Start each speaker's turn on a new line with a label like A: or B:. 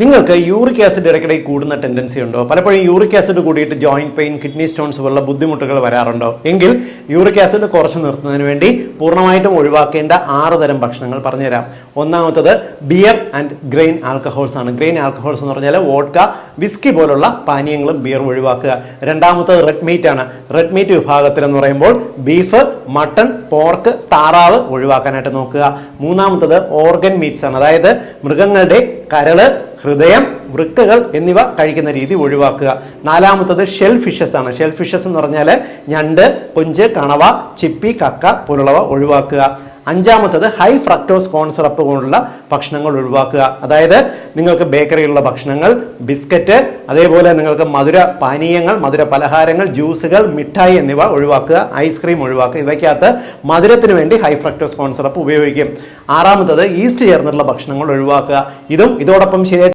A: നിങ്ങൾക്ക് uric acid ഇടയ്ക്കിടയ്ക്ക് കൂടുന്ന ടെൻഡൻസി ഉണ്ടോ? പലപ്പോഴും യൂറിക് ആസിഡ് കൂടിയിട്ട് ജോയിന്റ് പെയിൻ, കിഡ്നി സ്റ്റോൺസ് പോലുള്ള ബുദ്ധിമുട്ടുകൾ വരാറുണ്ടോ? എങ്കിൽ യൂറിക് ആസിഡ് കുറച്ച് നിർത്തുന്നതിന് വേണ്ടി പൂർണ്ണമായിട്ടും ഒഴിവാക്കേണ്ട 6 തരം ഭക്ഷണങ്ങൾ പറഞ്ഞുതരാം. ഒന്നാമത്തത് ബിയർ ആൻഡ് ഗ്രെയിൻ ആൽക്കഹോൾസ് ആണ്. ഗ്രെയിൻ ആൽക്കഹോൾസ് എന്ന് പറഞ്ഞാൽ വോഡ്ക, വിസ്കി പോലുള്ള പാനീയങ്ങളും ബിയർ ഒഴിവാക്കുക. രണ്ടാമത്തത് റെഡ് മീറ്റ് ആണ്. റെഡ് മീറ്റ് വിഭാഗത്തിൽ എന്ന് പറയുമ്പോൾ ബീഫ്, മട്ടൺ, പോർക്ക്, താറാവ് ഒഴിവാക്കാനായിട്ട് നോക്കുക. മൂന്നാമത്തത് ഓർഗൻ മീറ്റ്സ് ആണ്. അതായത് മൃഗങ്ങളുടെ കരള്, ഹൃദയം, വൃക്കകൾ എന്നിവ കഴിക്കുന്ന രീതി ഒഴിവാക്കുക. നാലാമത്തത് ഷെൽ ഫിഷസ് ആണ്. ഷെൽ ഫിഷസ് എന്ന് പറഞ്ഞാൽ ഞണ്ട്, കൊഞ്ച്, കണവ, ചിപ്പി, കക്ക പോലുള്ളവ ഒഴിവാക്കുക. അഞ്ചാമത്തത് ഹൈ ഫ്രക്ടോസ് കോൺ സിറപ്പ് പോലുള്ള ഭക്ഷണങ്ങൾ ഒഴിവാക്കുക. അതായത് നിങ്ങൾക്ക് ബേക്കറിയിലുള്ള ഭക്ഷണങ്ങൾ, ബിസ്ക്കറ്റ്, അതേപോലെ നിങ്ങൾക്ക് മധുര പാനീയങ്ങൾ, മധുര പലഹാരങ്ങൾ, ജ്യൂസുകൾ, മിഠായി എന്നിവ ഒഴിവാക്കുക. ഐസ്ക്രീം ഒഴിവാക്കുക. ഇവയ്ക്കകത്ത് മധുരത്തിന് വേണ്ടി ഹൈ ഫ്രക്ടോസ് കോൺ സിറപ്പ് ഉപയോഗിക്കും. ആറാമത്തത് ഈസ്റ്റ് ചേർന്നുള്ള ഭക്ഷണങ്ങൾ ഒഴിവാക്കുക. ഇതോടൊപ്പം ശരിയായിട്ട്